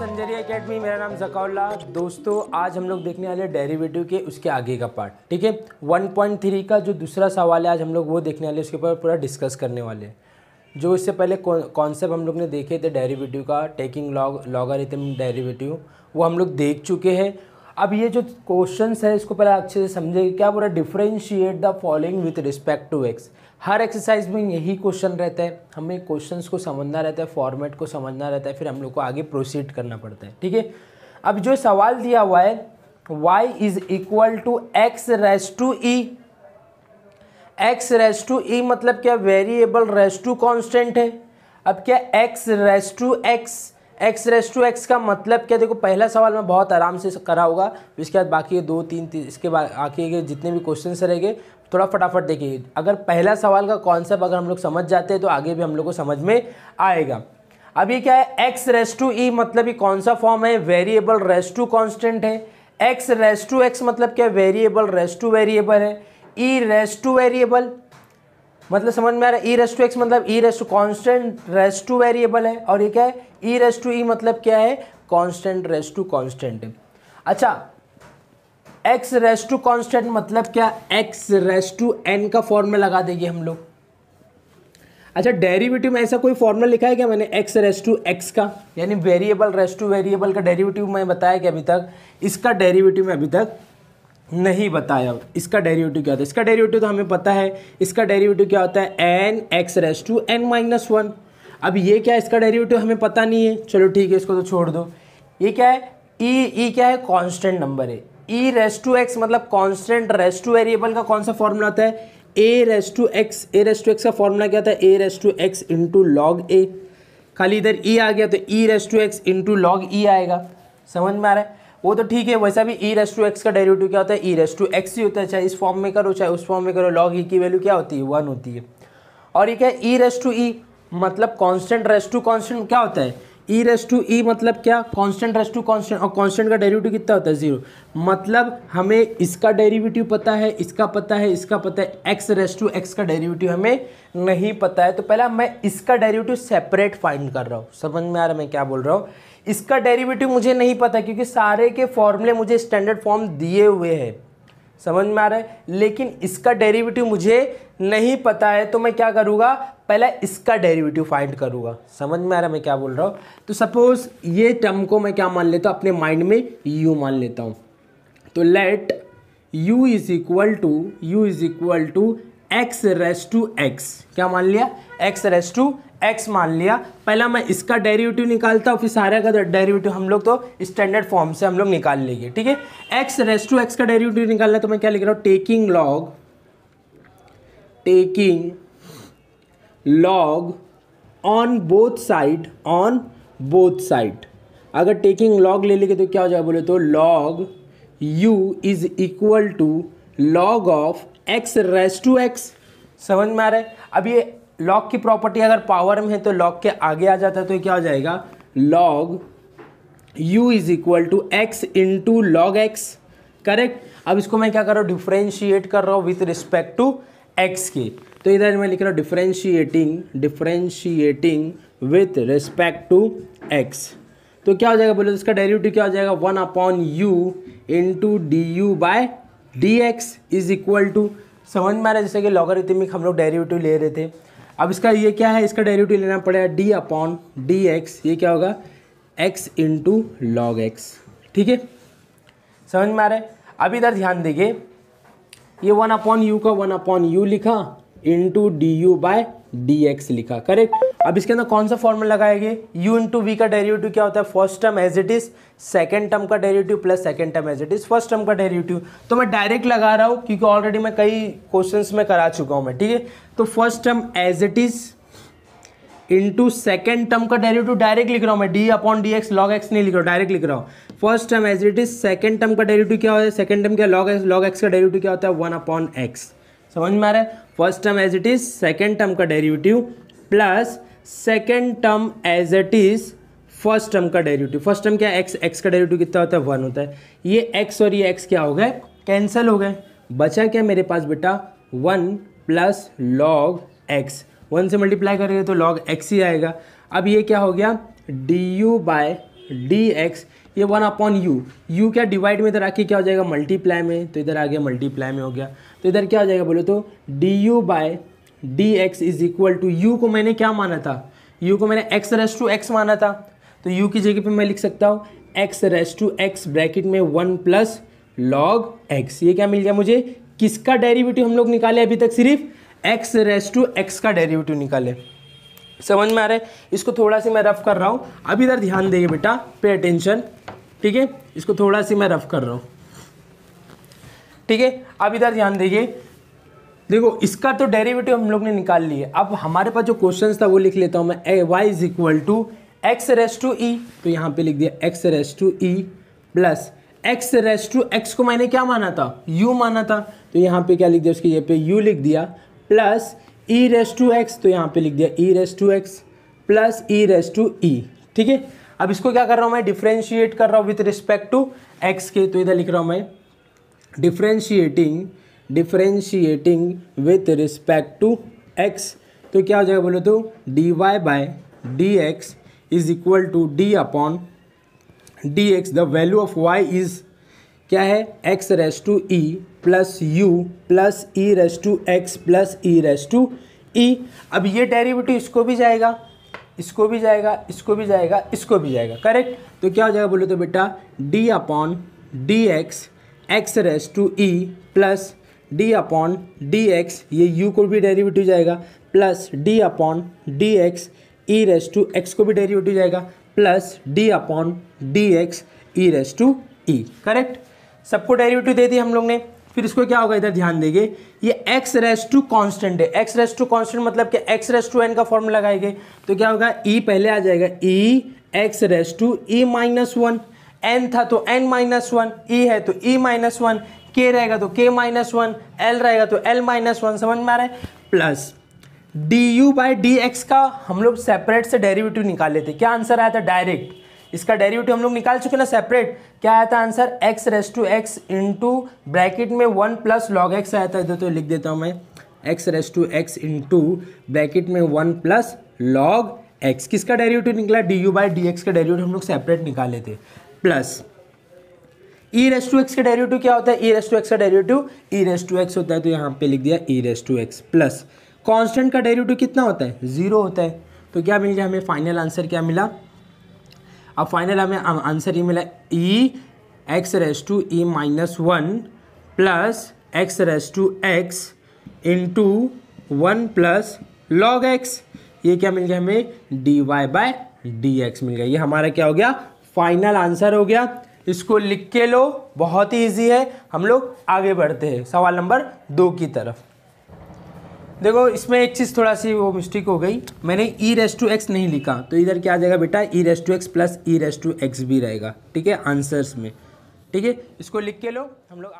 संजरी academy, मेरा नाम ज़काउल्ला। दोस्तों आज हम लोग देखने वाले डेरिवेटिव के उसके आगे का पार्ट, ठीक है। 1.3 का जो दूसरा सवाल है आज हम लोग वो देखने वाले, उसके ऊपर पूरा डिस्कस करने वाले हैं। जो इससे पहले कॉन्सेप्ट हम लोग ने देखे थे डेरिवेटिव का, टेकिंग लॉगरिथम डेरिवेटिव, वो हम लोग देख चुके हैं। अब ये जो क्वेश्चंस है इसको पहले अच्छे से समझेंगे। क्या पूरा differentiate the following with respect to x. हर एक्सरसाइज में यही क्वेश्चन रहता है, हमें क्वेश्चंस को समझना रहता है, फॉर्मेट को समझना रहता है, फिर हम लोग को आगे प्रोसीड करना पड़ता है, ठीक है। अब जो सवाल दिया हुआ है y is equal to x raise to e. X raise to e मतलब क्या, वेरिएबल रेस टू कॉन्स्टेंट है। अब क्या एक्स रेस टू एक्स का मतलब क्या, देखो पहला सवाल मैं बहुत आराम से करा होगा, इसके बाद बाकी ये 2-3 इसके बाद आगे के जितने भी क्वेश्चन रहेंगे थोड़ा फटाफट देखिए। अगर पहला सवाल का कॉन्सेप्ट अगर हम लोग समझ जाते हैं तो आगे भी हम लोग को समझ में आएगा। अब ये क्या है, एक्स रेस टू ई मतलब ये कौन सा फॉर्म है, वेरिएबल रेस टू कॉन्स्टेंट है। एक्स रेस टू एक्स मतलब क्या, वेरिएबल रेस टू वेरिएबल है। ई रेस टू वेरिएबल मतलब समझ में आ रहा है, ई रेस टू एक्स मतलब e raise to constant raise to variable है। और ये क्या है, ई रेस टू ई मतलब क्या है, कॉन्स्टेंट रेस टू कॉन्स्टेंट है। अच्छा, एक्स रेस टू कॉन्स्टेंट मतलब क्या, एक्स रेस टू एन का फॉर्मूला लगा देंगे हम लोग। अच्छा, डेरिवेटिव में ऐसा कोई फॉर्मूला लिखा है क्या मैंने, एक्स रेस टू एक्स का, यानी वेरिएबल रेस टू वेरिएबल का डेरिवेटिव मैं बताया कि अभी तक, इसका डेरिवेटिव मैं अभी तक नहीं बताया। इसका डेरिवेटिव क्या होता है, इसका डेरिवेटिव तो हमें पता है, इसका डेरिवेटिव क्या होता है, n x raise to n minus 1। अब ये क्या है, इसका डेरिवेटिव हमें पता नहीं है, चलो ठीक है इसको तो छोड़ दो। ये क्या है, ई क्या है, कांस्टेंट नंबर है। ई रेस टू एक्स मतलब कांस्टेंट रेस टू वेरिएबल का कौन सा फॉर्मूला होता है, a raise to x. A raise to x का फॉर्मूला क्या होता है, a raise to x into log a. खाली इधर ई आ गया तो e raise to x into log e आएगा, समझ में आ रहा है। वो तो ठीक है, वैसा भी ई रेस टू एक्स का डेरिवेटिव क्या होता है, ई रेस टू एक्स ही होता है, चाहे इस फॉर्म में करो चाहे उस फॉर्म में करो, लॉग ई की वैल्यू क्या होती है, 1 होती है। और ये क्या है, ई रेस टू ई मतलब कांस्टेंट रेस टू कांस्टेंट क्या होता है, ई रेस टू ई मतलब क्या, कांस्टेंट रेस टू कांस्टेंट, और कांस्टेंट का डेरिवेटिव कितना होता है, 0। मतलब हमें इसका डेरिवेटिव पता है, इसका पता है, इसका पता है, एक्स रेस टू एक्स का डेरिवेटिव हमें नहीं पता है। तो पहला मैं इसका डेरिवेटिव सेपरेट फाइंड कर रहा हूँ, समझ में आ रहा है मैं क्या बोल रहा हूँ। इसका डेरिवेटिव मुझे नहीं पता क्योंकि सारे के फॉर्मूले मुझे स्टैंडर्ड फॉर्म दिए हुए हैं, समझ में आ रहा है। लेकिन इसका डेरिवेटिव मुझे नहीं पता है, तो मैं क्या करूँगा, पहले इसका डेरिवेटिव फाइंड करूँगा। समझ में आ रहा है मैं क्या बोल रहा हूँ। तो सपोज ये टर्म को मैं क्या मान लेता हूँ, अपने माइंड में u मान लेता हूँ। तो let u is equal to x raise to x, क्या मान लिया, एक्स रेस टू एक्स मान लिया। पहला मैं इसका डेरिवेटिव निकालता हूँ, फिर सारे का डेरिवेटिव हम लोग तो स्टैंडर्ड फॉर्म से हम लोग निकाल लेंगे, ठीक है। एक्स रेस टू एक्स का डेरिवेटिव निकालना है तो मैं क्या लिख रहा हूँ, taking log on both side. अगर टेकिंग लॉग ले लेंगे तो क्या हो जाएगा बोले तो, log u is equal to log of x raise to x. समझ में आ रहा है। अब ये लॉग की प्रॉपर्टी अगर पावर में है तो लॉग के आगे आ जाता है, तो ये क्या हो जाएगा, log u is equal to x into log x, correct. अब इसको मैं क्या कर रहा हूँ, डिफ्रेंशिएट कर रहा हूँ विथ रिस्पेक्ट टू एक्स के। तो इधर मैं लिख रहा हूँ differentiating with respect to x. तो क्या हो जाएगा बोले, इसका डेरिवेटिव क्या हो जाएगा, 1/u into d u by d x is equal to, समझ में आ रहा है, जैसे कि लॉगरिथमिक हम लोग डेरिवेटिव ले रहे थे। अब इसका ये क्या है, इसका डेरिवेटिव लेना पड़ेगा d/dx, ये क्या होगा, x इंटू लॉग एक्स, ठीक है, समझ में आ रहा है। अब इधर ध्यान देंगे, ये 1/u का 1/u लिखा into d u by d x लिखा, करेक्ट। अब इसके अंदर कौन सा फॉर्मूला लगाएंगे, u इंटू वी का डेरिवेटिव क्या होता है, first term as it is second term का derivative plus second term as it is first term का डेरिवेटिव। तो मैं डायरेक्ट लगा रहा हूँ क्योंकि ऑलरेडी मैं कई क्वेश्चंस में करा चुका हूँ मैं, ठीक है। तो first term as it is into second term का डेरिवेटिव डायरेक्ट लिख रहा हूँ मैं, d/dx लॉग एक्स नहीं लिख रहा हूँ, डायरेक्ट लिख रहा हूँ। First term as it is, second term का डेरिवेटिव क्या होता है, सेकेंड टर्म क्या, लॉग एक्स का डेरिवेटिव क्या होता है, 1/x, समझ में आ रहा है। First term as it is, second term का derivative plus second term as it is first term का डेरिवेटिव। फर्स्ट टर्म क्या है, एक्स का डेरिवेटिव कितना होता है, 1 होता है। ये x और ये x क्या हो गए, कैंसिल हो गए। बचा क्या मेरे पास बेटा, 1 प्लस लॉग एक्स, 1 से मल्टीप्लाई करेंगे तो लॉग एक्स ही आएगा। अब ये क्या हो गया, d u by d x, ये 1/u, u क्या डिवाइड में इधर आके क्या हो जाएगा मल्टीप्लाई में, तो इधर आ गया मल्टीप्लाई में हो गया, तो इधर क्या हो जाएगा बोलो तो d u by d x is equal to, u को मैंने क्या माना था, u को मैंने x रेस टू x माना था, तो u की जगह पे मैं लिख सकता हूँ x raise to x bracket में 1 प्लस लॉग x। ये क्या मिल गया मुझे, किसका डेरिवेटिव हम लोग निकाले अभी तक, सिर्फ x रेस टू x का डेरिवेटिव निकाले। समझ में आ रहा है, इसको थोड़ा सी मैं रफ कर रहा हूँ, अब इधर ध्यान देंगे बेटा, पे अटेंशन, ठीक है, इसको थोड़ा सी मैं रफ कर रहा हूँ, ठीक है, अब इधर ध्यान देंगे। देखो इसका तो डेरिवेटिव हम लोग ने निकाल लिए, अब हमारे पास जो क्वेश्चन था वो लिख लेता हूँ मैं, y is equal to x raise to e, तो यहाँ पे लिख दिया x raise to e plus x raise to x को मैंने क्या माना था, u माना था, तो यहाँ पे क्या लिख दिया, उसके ये पे u लिख दिया, plus e raise to x, तो यहाँ पे लिख दिया e raise to x plus e raise to e, ठीक है। अब इसको क्या कर रहा हूँ मैं, डिफ्रेंशिएट कर रहा हूँ विथ रिस्पेक्ट टू x के, तो इधर लिख रहा हूँ मैं differentiating with respect to x, तो क्या हो जाएगा बोलो तो dy by d x is equal to d upon d x, the value of y is क्या है x raise to e plus u plus e raise to x plus e raise to e। अब ये derivative इसको भी जाएगा, इसको भी जाएगा, इसको भी जाएगा, इसको भी जाएगा, करेक्ट, तो क्या हो जाएगा बोलो तो बेटा d upon d x x raise to e plus d upon d x, ये u को भी डेरिवेटिव जाएगा, plus d upon d x e raise to x को भी डेरिवेटिव जाएगा, plus d upon d x e raise to e, correct, सबको derivative दे दिया हम लोग ने। फिर इसको क्या होगा, इधर ध्यान देंगे, ये x रेस टू कांस्टेंट है, x रेस टू कांस्टेंट मतलब कि x रेस टू n का फॉर्मूला लगाएंगे, तो क्या होगा e पहले आ जाएगा e x raise to e minus 1, n था तो n माइनस 1, e है तो e माइनस 1, k रहेगा तो k माइनस 1, l रहेगा तो l माइनस 1, समझ में आ रहा है, plus du by d x का हम लोग सेपरेट से डेरिवेटिव निकाले थे, क्या आंसर आया था डायरेक्ट, इसका डेरिवेटिव हम लोग निकाल चुके ना सेपरेट, क्या आया था answer x raise to x into bracket में 1 प्लस लॉग x आया था, इधर तो लिख देता हूँ मैं x raise to x into bracket में 1 प्लस लॉग x, किसका डेरिवेटिव निकला, du बाई डी एक्स का डेरिवेटिव हम लोग सेपरेट निकाले थे, plus e raise to x का डेरिवेटिव क्या होता है, e रेस टू x का derivative e raise to x होता है, तो यहाँ पे लिख दिया e raise to x plus constant का डेरिवेटिव कितना होता है, 0 होता है, तो क्या मिल गया हमें फाइनल आंसर, क्या मिला, अब फाइनल हमें आंसर ये मिला e x raise to e minus 1 plus x raise to x into 1 plus log x, ये क्या मिल गया हमें dy बाय डी एक्स मिल गया, ये हमारा क्या हो गया फाइनल आंसर हो गया। इसको लिख के लो, बहुत ही ईजी है, हम लोग आगे बढ़ते हैं सवाल नंबर 2 की तरफ। देखो इसमें एक चीज़ थोड़ा सी वो मिस्टेक हो गई, मैंने ई रेस टू एक्स नहीं लिखा, तो इधर क्या आ जाएगा बेटा e raise to x plus e raise to x भी रहेगा, ठीक है, आंसर्स में, ठीक है, इसको लिख के लो हम लोग,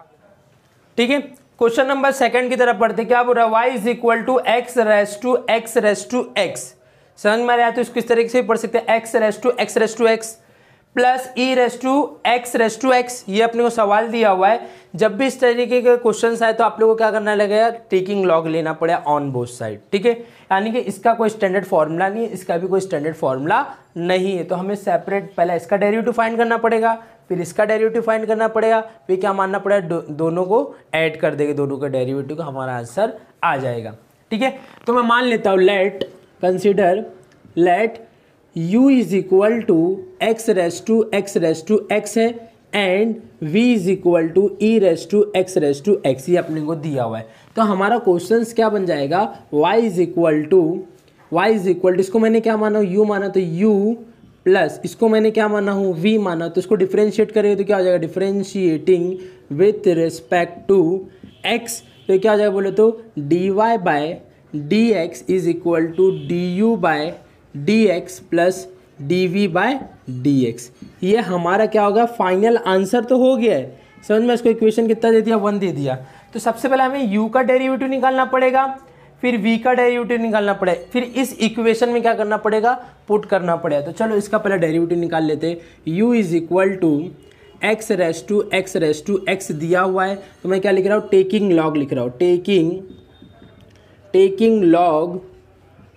ठीक है। क्वेश्चन नंबर 2 की तरफ पढ़ते, क्या बोल रहा है, y is equal to x raise to x raise to x, समझ में आ रहा है, तो इसको इस तरीके से पढ़ सकते हैं x raise to x plus e raise to x, ये अपने को सवाल दिया हुआ है, जब भी इस तरीके के क्वेश्चंस आए तो आप लोगों को क्या करना लगेगा, टेकिंग लॉग लेना पड़ेगा ऑन बोथ साइड, ठीक है, यानी कि इसका कोई स्टैंडर्ड फॉर्मूला नहीं है, इसका भी कोई स्टैंडर्ड फॉर्मूला नहीं है, तो हमें सेपरेट पहले इसका डेरिवेटिव फाइंड करना पड़ेगा, फिर इसका डेरिवेटिव फाइंड करना पड़ेगा, फिर क्या मानना पड़ेगा, दोनों को ऐड कर देंगे, दोनों का डेरिवेटिव का हमारा आंसर आ जाएगा, ठीक है। तो मैं मान लेता हूँ let u is equal to x raise to x है and v is equal to e raise to x, ये अपने को दिया हुआ है, तो हमारा क्वेश्चन क्या बन जाएगा, y इज इक्वल टू इसको मैंने क्या माना u माना, तो u प्लस इसको मैंने क्या माना हूँ v माना, तो इसको डिफ्रेंशिएट करेंगे तो क्या हो जाएगा, differentiating with respect to x, तो क्या हो जाएगा बोले तो dy by d x is equal to du by d x plus d v by d x, ये हमारा क्या होगा फाइनल आंसर तो हो गया है, समझ में, इसको इक्वेशन कितना दे दिया, 1 दे दिया, तो सबसे पहले हमें u का डेरिवेटिव निकालना पड़ेगा, फिर v का डेरिवेटिव निकालना पड़ेगा, फिर इस इक्वेशन में क्या करना पड़ेगा, पुट करना पड़ेगा, तो चलो इसका पहले डेरिवेटिव निकाल लेते हैं, u is equal to x raise to x दिया हुआ है, तो मैं क्या लिख रहा हूँ, टेकिंग लॉग लिख रहा हूँ, taking log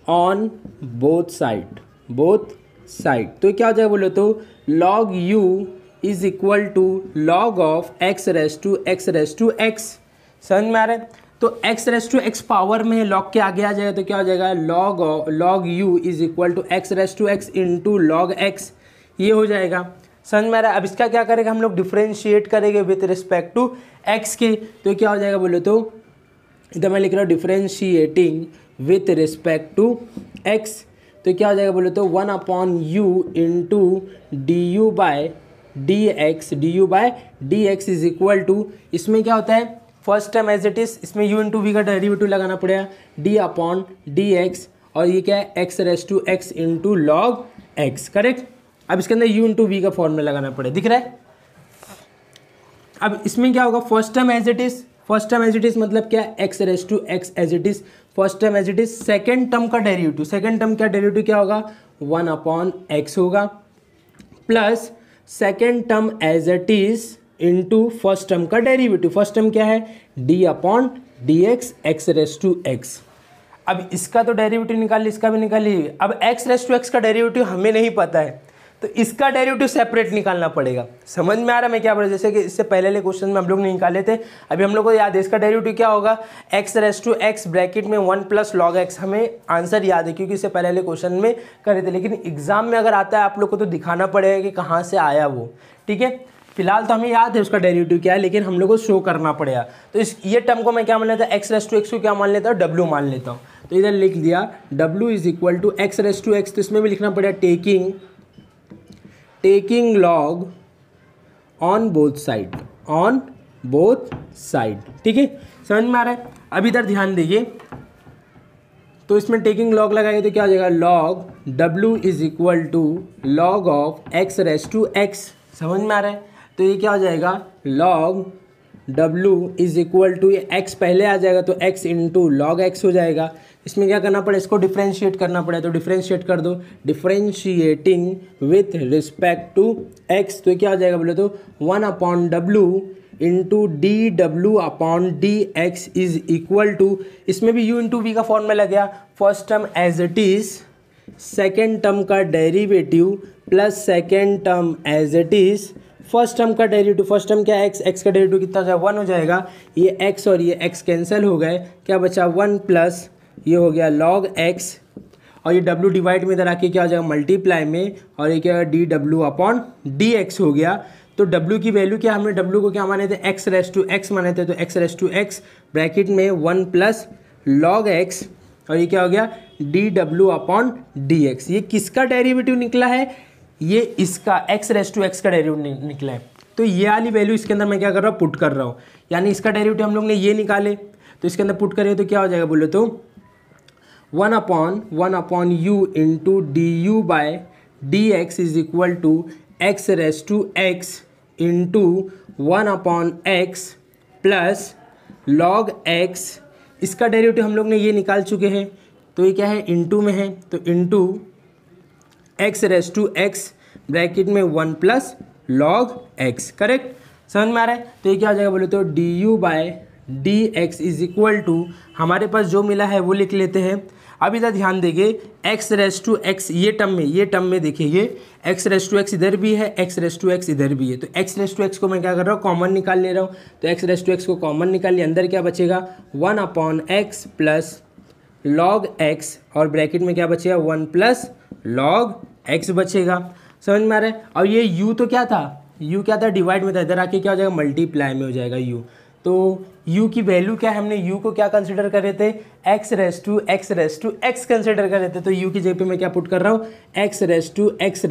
on both side. तो क्या हो जाएगा बोलो तो log u is equal to log of x raise to x. समझ में आ रहा है? तो x raise to x power में है, लॉग के आगे आ जाएगा तो क्या हो जाएगा log u is equal to x raise to x into log x, ये हो जाएगा। समझ में आ रहा है? अब इसका क्या करेंगे हम लोग, डिफ्रेंशिएट करेंगे विथ रिस्पेक्ट टू x के। तो क्या हो जाएगा बोलो तो इधर मैं लिख रहा हूँ differentiating with respect to x। तो क्या हो जाएगा बोलो तो 1/u into d by d x is equal to, इसमें क्या होता है first term as it is, इसमें u इंटू वी का डेरिवेटिव लगाना पड़ेगा डी एक्स, और ये क्या है x raise to x into log x. Correct? अब इसके अंदर u इंटू वी का फॉर्मूला लगाना पड़ेगा, दिख रहा है? अब इसमें क्या होगा first term as it is मतलब क्या, x raise to x as it is, first term as it is. Second term का डेरिवेटिव, सेकेंड टर्म का डेरिवेटिव क्या होगा 1/x होगा, plus second term as it is into first term का derivative. First term क्या है d x raise to x. अब इसका तो डेरिवेटिव निकाल ली, इसका भी निकाल ली। अब एक्स रेस टू एक्स का डेरिवेटिव हमें नहीं पता है, तो इसका डेरिवेटिव सेपरेट निकालना पड़ेगा। समझ में आ रहा है मैं क्या बोल रहा हूं? जैसे कि इससे पहले वाले क्वेश्चन में हम लोग निकाले थे, अभी हम लोग को याद है इसका डेरिवेटिव क्या होगा x raise to x bracket में 1 प्लस लॉग एक्स। हमें आंसर याद है क्योंकि इससे पहले वाले क्वेश्चन में करे थे, लेकिन एग्जाम में अगर आता है आप लोग को तो दिखाना पड़ेगा कि कहाँ से आया वो। ठीक है, फिलहाल तो हमें याद है उसका डेरिवेटिव क्या है, लेकिन हम लोग को शो करना पड़ेगा। तो इस ये टर्म को मैं क्या मान लेता हूँ, एक्स रेस टू एक्स को क्या मान लेता हूँ, डब्ल्यू मान लेता हूँ। तो इधर लिख दिया डब्ल्यू is equal to x raise to x, तो इसमें भी लिखना पड़ेगा taking log on both side. ठीक है, समझ में आ रहा है? अब इधर ध्यान दीजिए, तो इसमें टेकिंग लॉग लगाएंगे तो क्या हो जाएगा लॉग डब्ल्यू is equal to log of x raise to x. समझ में आ रहा है? तो ये क्या हो जाएगा लॉग डब्ल्यू इज इक्वल टू, ये एक्स पहले आ जाएगा तो एक्स इंटू लॉग एक्स हो जाएगा। इसमें क्या करना पड़ेगा, इसको डिफ्रेंशिएट करना पड़ेगा, तो डिफ्रेंशिएट कर दो, differentiating with respect to x. तो क्या हो जाएगा बोले तो 1/w into d x is equal to, इसमें भी u इंटू वी का फॉर्मूला लग गया, first term as it is, second term का derivative plus second term as it is, first term का डेरिवेटिव, फर्स्ट टर्म क्या है एक्स का डेरिवेटिव कितना हो जाएगा 1 हो जाएगा, ये x और ये x कैंसिल हो गए, क्या बचा 1 प्लस ये हो गया log x, और ये w डिवाइड में इधर आके क्या हो जाएगा मल्टीप्लाई में, और ये क्या D W upon d x हो गया। तो w की वैल्यू क्या, हमने w को क्या माने थे एक्स रेस टू एक्स माने थे, तो x raise to x bracket में 1 प्लस log x, और ये क्या हो गया D W upon d x. ये किसका डेरिवेटिव निकला है, ये इसका एक्स रेस टू एक्स का डेरिवेटिव निकला है। तो ये वाली वैल्यू इसके अंदर मैं क्या कर रहा हूँ पुट कर रहा हूँ, यानी इसका डेरिवेटिव हम लोग ने ये निकाले, तो इसके अंदर पुट करें तो क्या हो जाएगा बोलो तो 1/u into d u by d x is equal to x raise to x into 1/x plus log x. इसका डेरिवेटिव हम लोग ने ये निकाल चुके हैं, तो ये क्या है इंटू में है, तो into x raise to x bracket में 1 प्लस लॉग एक्स। करेक्ट? समझ में आ रहा है? तो ये क्या हो जाएगा बोले तो d u by d x is equal to, हमारे पास जो मिला है वो लिख लेते हैं। अब इधर ध्यान देंगे एक्स रेस टू एक्स ये टर्म में देखिए, ये एक्स रेस टू एक्स इधर भी है, एक्स रेस टू एक्स इधर भी है, तो एक्स रेस टू एक्स को मैं क्या कर रहा हूँ कॉमन निकाल ले रहा हूँ, तो एक्स रेस टू एक्स को कॉमन निकाल लिया, अंदर क्या बचेगा 1/x प्लस लॉग एक्स, और ब्रैकेट में क्या बचेगा 1 प्लस लॉग एक्स बचेगा। समझ में आ रहा है? और ये u तो क्या था, u क्या था डिवाइड में था, इधर आके क्या हो जाएगा मल्टीप्लाई में हो जाएगा u। तो u की वैल्यू क्या है, हमने u को क्या कंसिडर कर रहे थे x raise to x consider कर रहे थे, तो u की जगह पे मैं क्या पुट कर रहा हूँ x raise to x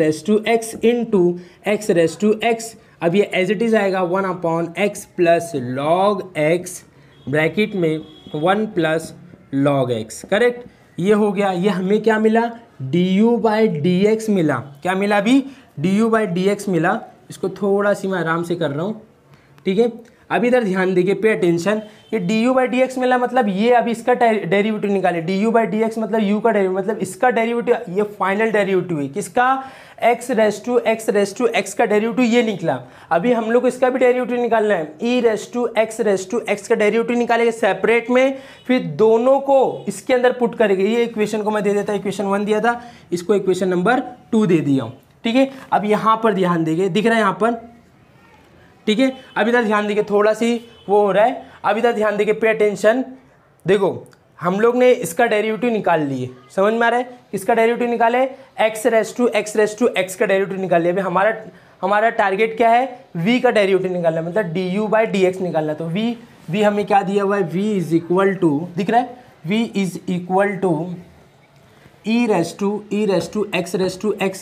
into x raise to x. अब ये एज इट इज आएगा 1/x plus log x bracket में 1 प्लस लॉग एक्स। करेक्ट? ये हो गया, ये हमें क्या मिला du बाई डी एक्स मिला, क्या मिला अभी du बाई डी एक्स मिला। इसको थोड़ा सी मैं आराम से कर रहा हूँ, ठीक है। अब इधर ध्यान देखिए, पे अटेंशन, ये du/dx मिला मतलब ये अभी इसका डेरिवेटिव निकाले, du/dx मतलब u का डेरिवेटिव, मतलब इसका डेरिवेटिव, ये फाइनल डेरिवेटिव है किसका, x रेस टू x का डेरिवेटिव ये निकला। अभी हम लोग को इसका भी डेरिवेटिव निकालना है, e रेस टू x का डेरिवेटिव निकालेंगे सेपरेट में, फिर दोनों को इसके अंदर पुट करेंगे। ये इक्वेशन को मैं दे देता, इक्वेशन 1 दिया था, इसको इक्वेशन नंबर 2 दे दिया हूँ, ठीक है। अब यहाँ पर ध्यान देंगे, दिख रहा है यहाँ पर, ठीक है। अब इधर ध्यान देंगे, थोड़ा सी वो हो रहा है, अब इधर ध्यान देंगे, पे अटेंशन। देखो हम लोग ने इसका डेरिवेटिव निकाल लिए, समझ में आ रहा है, किसका डेरिवेटिव निकाले, x रेस टू x का डेरिवेटिव निकाल लिया। अभी हमारा टारगेट क्या है, v का डेरिवेटिव निकालना है, मतलब du/dx निकालना है। तो v हमें क्या दिया हुआ है, v इज इक्वल टू, दिख रहा है, v is equal to e raise to x,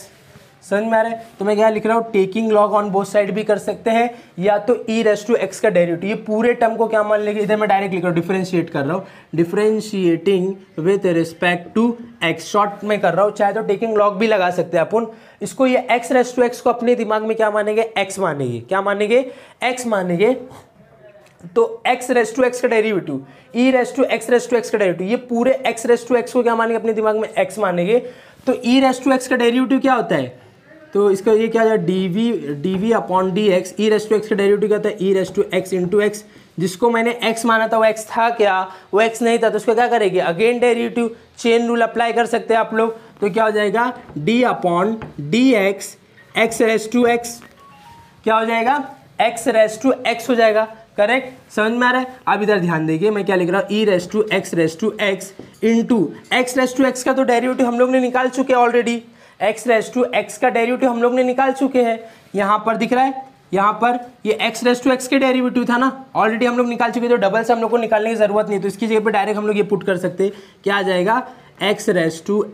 समझ में आ रहा है। तो मैं क्या लिख रहा हूँ, taking log on both side भी कर सकते हैं, या तो e रेस टू x का डेरिवेटिव, ये पूरे टर्म को क्या मान लेंगे, इधर मैं डायरेक्ट लिख रहा हूँ, डिफरेंशिएट कर रहा हूँ, differentiating with respect to x, short में कर रहा हूँ, चाहे तो टेकिंग लॉग भी लगा सकते हैं अपन इसको। ये x रेस टू x को अपने दिमाग में क्या मानेंगे, x मानेंगे, क्या मानेंगे, x मानेंगे। तो x रेस टू x का derivative, e raise to x का डेरिवेटिव, ये पूरे x रेस टू x को क्या मानेंगे, अपने दिमाग में x मानेंगे। तो e रेस टू x का डेरिवेटिव क्या होता है, तो इसका ये क्या है, dv upon dx, e raise to x का डेरिवेटिव क्या होता है, e raise to x into x, जिसको मैंने x माना था वो x था क्या, वो x नहीं था, तो उसको क्या करेंगे, again derivative, chain rule apply कर सकते हैं आप लोग। तो क्या हो जाएगा, d upon dx, x raise to x, क्या हो जाएगा, x रेस टू x हो जाएगा, करेक्ट, समझ में आ रहा है। अब इधर ध्यान देखिए, मैं क्या लिख रहा हूँ, e raise to x into x raise to x का तो डेरिवेटिव हम लोग ने निकाल चुके हैं already, x raise to x का डेरिवेटिव हम लोग ने निकाल चुके हैं। यहाँ पर दिख रहा है, यहाँ पर ये x रेस टू x के डेरिवेटिव था ना, ऑलरेडी हम लोग निकाल चुके हैं, तो डबल से हम लोग को निकालने की जरूरत नहीं है। तो इसकी जगह पे डायरेक्ट हम लोग ये पुट कर सकते हैं, क्या आ जाएगा, x रेस टू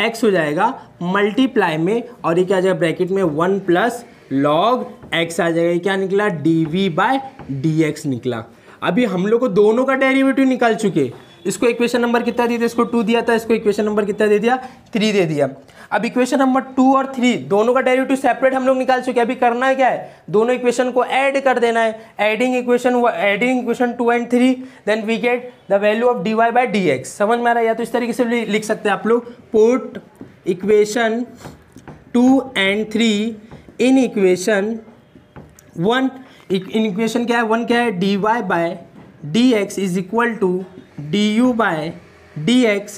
x हो जाएगा मल्टीप्लाई में, और ये क्या आ जाएगा ब्रैकेट में 1 प्लस log x आ जाएगा। ये क्या निकला, dv/dx निकला। अभी हम लोग को दोनों का डेरिवेटिव निकाल चुके, इसको इक्वेशन नंबर कितना दिया था, इसको 2 दिया था, इसको इक्वेशन नंबर कितना दे दिया, 3 दे दिया। अब इक्वेशन नंबर 2 और 3 दोनों का डेरिवेटिव सेपरेट हम लोग निकाल चुके हैं। अभी करना है क्या है, दोनों इक्वेशन को ऐड कर देना है, adding equation 2 and 3, then we get the value of dy/dx। समझ में आ रहा है, या तो इस तरीके से लिख सकते हैं आप लोग, put equation 2 and 3 in equation 1, in equation क्या है, 1 क्या है, dy/dx is equal to du/dx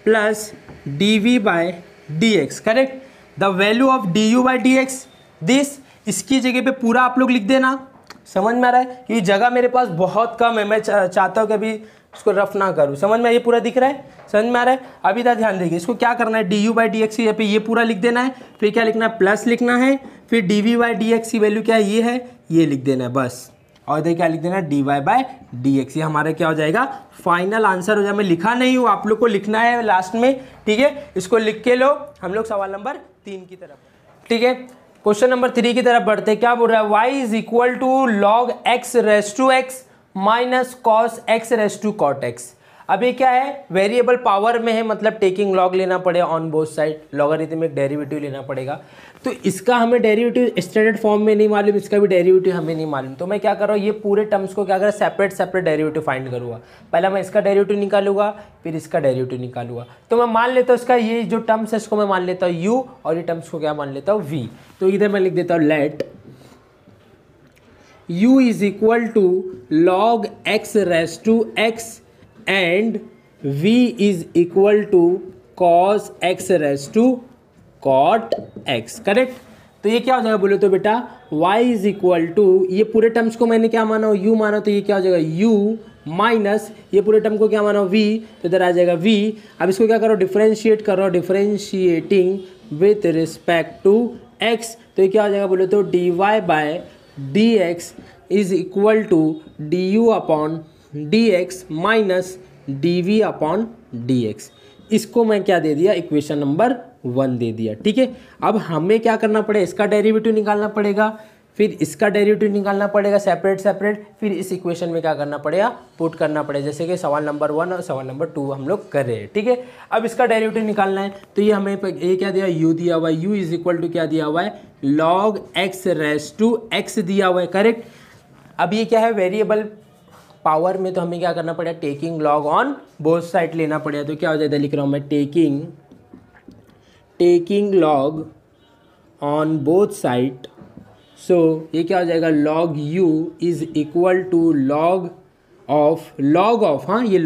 plus dv/dx, correct. The value of du/dx this, इसकी जगह पे पूरा आप लोग लिख देना, समझ में आ रहा है, क्योंकि जगह मेरे पास बहुत कम है, मैं चाहता हूँ कि अभी इसको रफ ना करूँ, समझ में, ये पूरा दिख रहा है, समझ में आ रहा है। अभी इधर ध्यान देंगे, इसको क्या करना है, du/dx की जगह पे ये पूरा लिख देना है, फिर क्या लिखना है, प्लस लिखना है, फिर dv/dx की वैल्यू क्या है, ये लिख देना है बस, और इधर क्या लिख देना है, dy/dx। ये हमारा क्या हो जाएगा, फाइनल आंसर हो जाएगा। मैं लिखा नहीं हूँ, आप लोग को लिखना है लास्ट में, ठीक है। इसको लिख के लो, हम लोग सवाल नंबर 3 की तरफ, ठीक है। क्वेश्चन नंबर 3 की तरफ बढ़ते हैं। क्या बोल रहा है, y is equal to log x raise to x minus cos x raise to cot x। अब ये क्या है, वेरिएबल पावर में है, मतलब टेकिंग लॉग लेना पड़ेगा on both side, logarithmic derivative लेना पड़ेगा। तो इसका हमें डेरिवेटिव स्टैंडर्ड फॉर्म में नहीं मालूम, इसका भी डेरिवेटिव हमें नहीं मालूम। तो मैं क्या कर रहा हूँ, ये पूरे टर्म्स को क्या कर रहा है, सेपरेट डेरिवेटिव फाइंड करूँगा। पहले मैं इसका डेरिवेटिव निकालूंगा, फिर इसका डेरिवेटिव निकालूंगा। तो मैं मान लेता हूँ इसका ये जो टर्म्स है इसको मैं मान लेता हूँ u, और ये टर्म्स को क्या मान लेता हूँ v। तो इधर मैं लिख देता हूँ let u is equal to log x raise to x and v is equal to cos x raise to cot x, correct. तो ये क्या हो जाएगा बोलो तो बेटा, y इज इक्वल टू, ये पूरे टर्म्स को मैंने क्या माना, u माना, तो ये क्या हो जाएगा u माइनस ये पूरे टर्म को क्या माना v, तो इधर आ जाएगा v। अब इसको क्या करो, डिफरेंशिएट करो, differentiating with respect to x, तो ये क्या हो जाएगा बोलो तो dy/dx is equal to du upon dx minus dv upon dx। इसको मैं क्या दे दिया, इक्वेशन नंबर 1 दे दिया, ठीक है। अब हमें क्या करना पड़ेगा, इसका डेरिवेटिव निकालना पड़ेगा, फिर इसका डेरिवेटिव निकालना पड़ेगा सेपरेट सेपरेट, फिर इस इक्वेशन में क्या करना पड़ेगा, पुट करना पड़ेगा, जैसे कि सवाल नंबर 1 और सवाल नंबर 2 हम लोग कर रहे हैं। ठीक है, अब इसका डेरिवेटिव निकालना है, तो ये हमें ये क्या दिया, u दिया हुआ है, u इज इक्वल टू क्या दिया हुआ है, log x raise to x दिया हुआ है, करेक्ट। अब ये क्या है, वेरिएबल पावर में, तो हमें क्या करना पड़ेगा, taking log on both side लेना पड़ेगा। तो क्या हो जाएगा, लिख रहा हूँ मैं, taking log on both side. So ये क्या हो जाएगा, log u is equal to log of हाँ, ये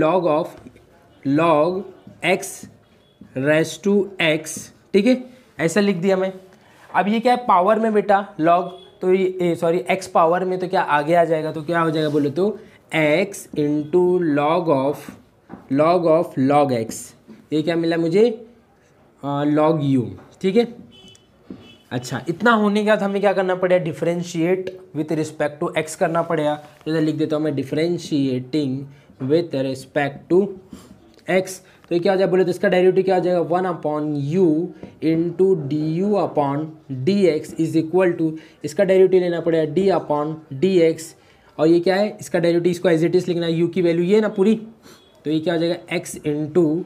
log x raise to x, ठीक है, ऐसा लिख दिया मैं। अब ये क्या है, पावर में बेटा log, तो ये सॉरी x पावर में, तो क्या आगे आ जाएगा, तो क्या हो जाएगा बोलो तो x into log of log x, ये क्या मिला मुझे, log u, ठीक है। अच्छा, इतना होने के बाद हमें क्या करना पड़ेगा, differentiate with respect to x करना पड़ेगा। तो लिख देता हूँ मैं, differentiating with respect to x। तो ये क्या हो जाएगा बोले तो इसका डेरिवेटिव क्या हो जाएगा, 1/u into du/dx is equal to, इसका डेरिवेटिव लेना पड़ेगा d/dx, और ये क्या है, इसका डेरिवेटिव, इसको एज इट इज लिखना है, u की वैल्यू ये ना पूरी, तो ये क्या हो जाएगा, x into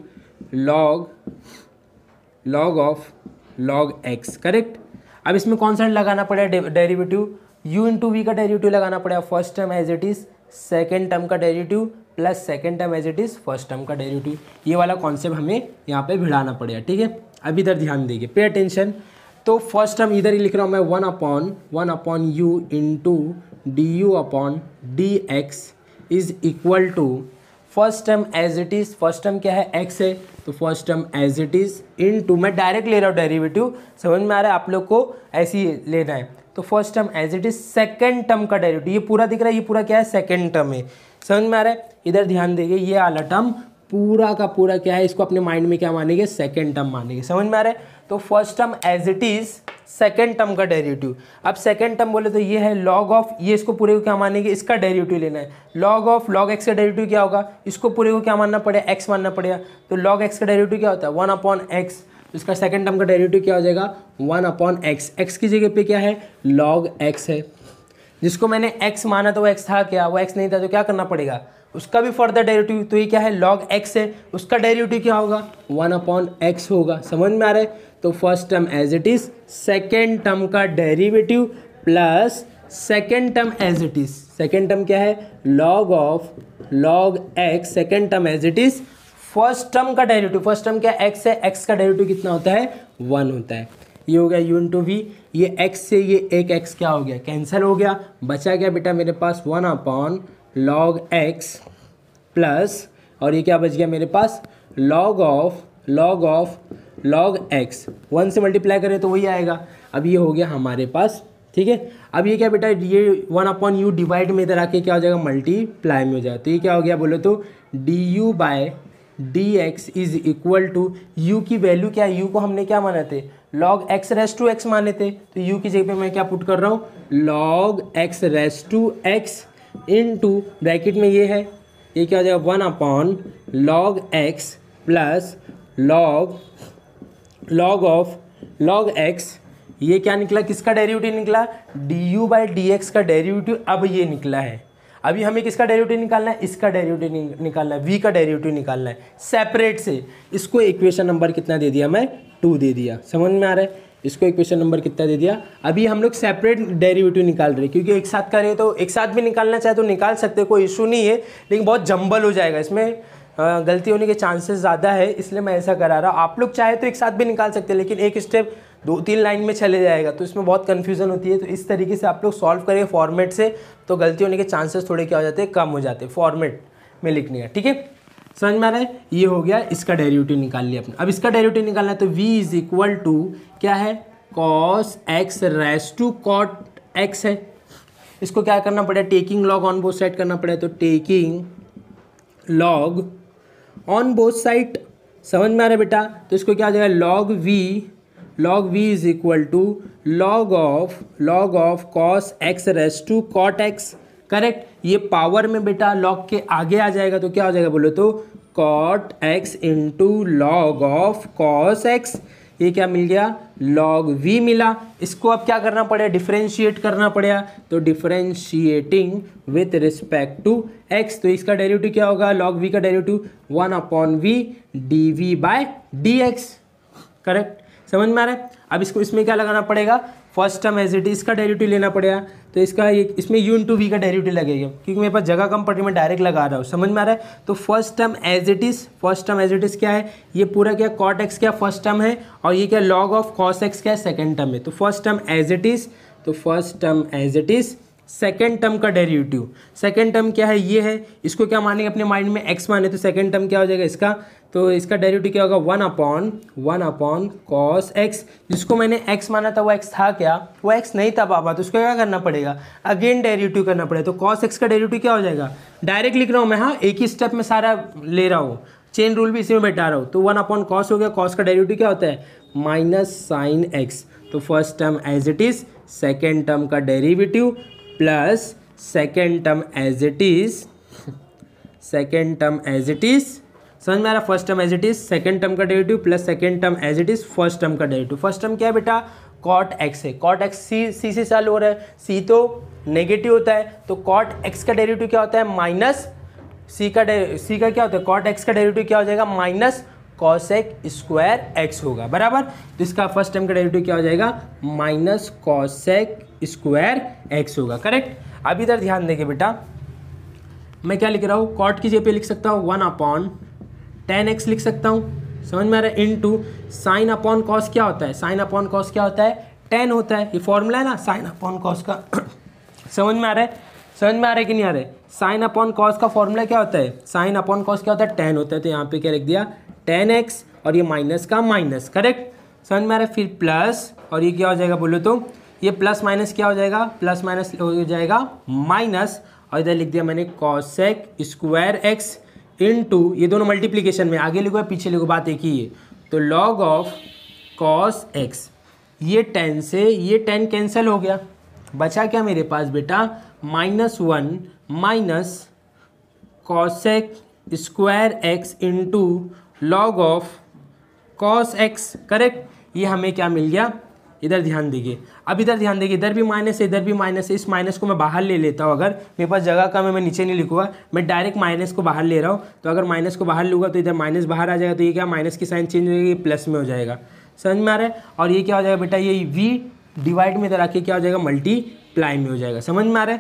log of log x, correct. अब इसमें कौन सा लगाना पड़ेगा डेरिवेटिव, u इंटू वी का डेरिवेटिव लगाना पड़ेगा, first term as it is second term का derivative plus second term as it is first term का डेरिवेटिव, ये वाला कॉन्सेप्ट हमें यहाँ पे भिड़ाना पड़ेगा, ठीक है। अब इधर ध्यान देंगे, पे अटेंशन। तो फर्स्ट टर्म इधर ही लिख रहा हूँ मैं, 1/u into du/dx is equal to, first term as it is, first term क्या है, x है, तो first term as it is into, मैं डायरेक्ट ले रहा हूँ डेरिवेटिव, समझ में आ रहा है, आप लोग को ऐसे ही लेना है। तो first term as it is second term का डेरिवेटिव, ये पूरा दिख रहा है, ये पूरा क्या है, सेकंड टर्म है, समझ में आ रहा है। इधर ध्यान देंगे, ये वाला टर्म पूरा का पूरा क्या है, इसको अपने माइंड में क्या मानेंगे, सेकंड टर्म मानेंगे, समझ में आ रहा है। तो first term as it is second term का डेरिवेटिव, अब सेकंड टर्म बोले तो ये है log ऑफ, ये इसको पूरे को क्या मानेंगे, इसका डेरिवेटिव लेना है, log ऑफ log x का डेरिवेटिव क्या होगा, इसको पूरे को क्या मानना पड़ेगा, x मानना पड़ेगा। तो log x का डेरिवेटिव क्या होता है, 1/x, इसका सेकंड टर्म का डेरिवेटिव क्या हो जाएगा, 1/x, x की जगह पे क्या है, log x है, जिसको मैंने x माना तो वो x था क्या, वो x नहीं था, तो क्या करना पड़ेगा, उसका भी फर्दर डेरिवेटिव, तो ये क्या है, log x है, उसका डेरिवेटिव क्या होगा, 1/x होगा, समझ में आ रहा है। तो first term as it is, second term का derivative plus second term as it is, second term क्या है, log of log x, second term as it is, first term का डेरिवेटिव, फर्स्ट टर्म क्या x है, x का derivative कितना होता है, 1 होता है। ये हो गया u इंटू वी, ये x से ये एक x क्या हो गया, कैंसिल हो गया, बचा गया बेटा मेरे पास 1/log x प्लस, और ये क्या बच गया मेरे पास, log ऑफ log x, 1 से मल्टीप्लाई करें तो वही आएगा। अब ये हो गया हमारे पास, ठीक है। अब ये क्या बेटा, ये 1/u डिवाइड में इधर आके क्या हो जाएगा, मल्टीप्लाई में हो जाएगा, तो ये क्या हो गया बोलो तो du/dx is equal to, u की वैल्यू क्या है, u को हमने क्या माने थे, log x raise to x माने थे, तो u की जगह पे मैं क्या पुट कर रहा हूँ, log x raise to x into bracket में ये है, ये क्या हो जाएगा, 1/log x plus log of log x, ये क्या निकला, किसका डेरिवेटिव निकला, du/dx का डेरिवेटिव, अब ये निकला है। अभी हमें किसका डेरिवेटिव निकालना है, इसका डेरिवेटिव निकालना है, v का डेरिवेटिव निकालना है सेपरेट से। इसको इक्वेशन नंबर कितना दे दिया मैं, 2 दे दिया, समझ में आ रहा है। इसको इक्वेशन नंबर कितना दे दिया, अभी हम लोग सेपरेट डेरिवेटिव निकाल रहे हैं, क्योंकि एक साथ करें तो एक साथ भी निकालना चाहे तो निकाल सकते हैं, कोई इशू नहीं है, लेकिन बहुत जंबल हो जाएगा, इसमें गलती होने के चांसेस ज़्यादा है, इसलिए मैं ऐसा करा रहा हूँ। आप लोग चाहे तो एक साथ भी निकाल सकते हैं, लेकिन एक स्टेप 2-3 लाइन में चले जाएगा, तो इसमें बहुत कन्फ्यूज़न होती है। तो इस तरीके से आप लोग सॉल्व करें फॉर्मेट से, तो गलती होने के चांसेस थोड़े क्या हो जाते हैं, कम हो जाते हैं फॉर्मेट में लिखने का, ठीक है, समझ में आ रहा है। ये हो गया, इसका डेरिवेटिव निकाल लिया अपने। अब इसका डेरिवेटिव निकालना है, तो v इज इक्वल टू क्या है, cos x raise to cot x है, इसको क्या करना पड़ेगा, taking log on both side करना पड़ेगा, तो taking log on both side, समझ में आ रहा है बेटा। तो इसको क्या आ जाएगा, log v is equal to log of cos x raise to cot x, correct. ये पावर में बेटा log के आगे आ जाएगा, तो क्या हो जाएगा बोलो तो cot x into log of cos x, ये क्या मिल गया, log v मिला। इसको अब क्या करना पड़ेगा, डिफरेंशिएट करना पड़ेगा। तो differentiating with respect to x, तो इसका डेरिवेटिव क्या होगा, log v का डेरिवेटिव 1/v dv/dx। करेक्ट, समझ में आ रहा है। अब इसको इसमें क्या लगाना पड़ेगा, first term as it is का डेरिवेटिव लेना पड़ेगा। तो इसका इसमें u इंटू वी का डेरिवेटिव लगेगा, क्योंकि मेरे पास जगह कम पड़ रही है, मैं डायरेक्ट लगा रहा हूँ। समझ में आ रहा है। तो first term as it is क्या है, ये पूरा क्या कॉट एक्स क्या फर्स्ट टर्म है, और ये क्या लॉग ऑफ कॉस एक्स क्या सेकंड टर्म है। तो first term as it is second term का डेरिवेटिव। सेकेंड टर्म क्या है, ये है। इसको क्या मानेंगे अपने माइंड में, एक्स माने। तो सेकेंड टर्म क्या हो जाएगा इसका, तो इसका डेरिवेटिव क्या होगा, 1/1 cos x। जिसको मैंने x माना था वो x था क्या, वो x नहीं था बाबा। तो उसको क्या करना पड़ेगा, अगेन डेरिवेटिव करना पड़ेगा। तो cos x का डेरिवेटिव क्या हो जाएगा, डायरेक्ट लिख रहा हूँ मैं, हाँ एक ही स्टेप में सारा ले रहा हूँ, चेन रूल भी इसी में बैठा रहा हूँ। तो 1/cos हो गया, cos का डेरिवेटिव क्या होता है, माइनस साइन x। तो first term as it is, second term का derivative plus second term as it is, समझ में आ रहा, first term as it is, second term का derivative plus second term as it is first term का derivative. First term क्या है बेटा, कॉट एक्स है। कॉट एक्स सी से चालू हो रहा है, सी तो नेगेटिव होता है। तो कॉट एक्स का डेरिवेटिव क्या होता है, माइनस सी का क्या होता है, कॉट एक्स का डेरिवेटिव क्या हो जाएगा, माइनस कॉसेक स्क्वायर एक्स होगा, बराबर। तो इसका फर्स्ट टर्म का डेरिवेटिव क्या हो जाएगा, माइनस कॉसेक स्क्वायर एक्स होगा, करेक्ट। अब इधर ध्यान देंगे बेटा, मैं क्या लिख रहा हूँ, कॉट की जगह पे लिख सकता हूँ 1/10x लिख सकता हूँ, समझ में आ रहा है, इनटू साइन अपॉन कॉस क्या होता है, साइन अपॉन कॉस क्या होता है, 10 होता है। ये फॉर्मूला है ना साइन अपॉन कॉस का समझ में आ रहा है कि नहीं आ रहा है। साइन अपॉन कॉस का फॉर्मूला क्या होता है, साइन अपॉन कॉस क्या होता है, 10 होता है। तो यहाँ पे क्या लिख दिया 10x, और ये माइनस का माइनस, करेक्ट, समझ में आ रहा है। फिर प्लस, और ये क्या हो जाएगा बोलो तो, ये प्लस माइनस क्या हो जाएगा, प्लस माइनस हो जाएगा माइनस, और इधर लिख दिया मैंने कॉसेक स्क्वायर एक्स इनटू, ये दोनों मल्टीप्लिकेशन में, आगे लिखो या पीछे लिखो, बात एक ही है। तो लॉग ऑफ कॉस एक्स, ये 10 से ये 10 कैंसिल हो गया, बचा क्या मेरे पास बेटा, -1 minus cosec square x into log of cos x, correct. ये हमें क्या मिल गया, इधर ध्यान दीजिए। अब इधर ध्यान दीजिए, इधर भी माइनस है, इधर भी माइनस है। इस माइनस को मैं बाहर ले लेता हूँ, अगर मेरे पास जगह कम है मैं नीचे नहीं लिखूंगा, मैं डायरेक्ट माइनस को बाहर ले रहा हूँ। तो अगर माइनस को बाहर लूँगा तो इधर माइनस बाहर आ जाएगा, तो ये क्या माइनस की साइन चेंज हो जाएगी, प्लस में हो जाएगा, समझ में आ रहा है। और ये क्या हो जाएगा बेटा, ये v डिवाइड में इधर आके क्या हो जाएगा, मल्टीप्लाई में हो जाएगा, समझ में आ रहा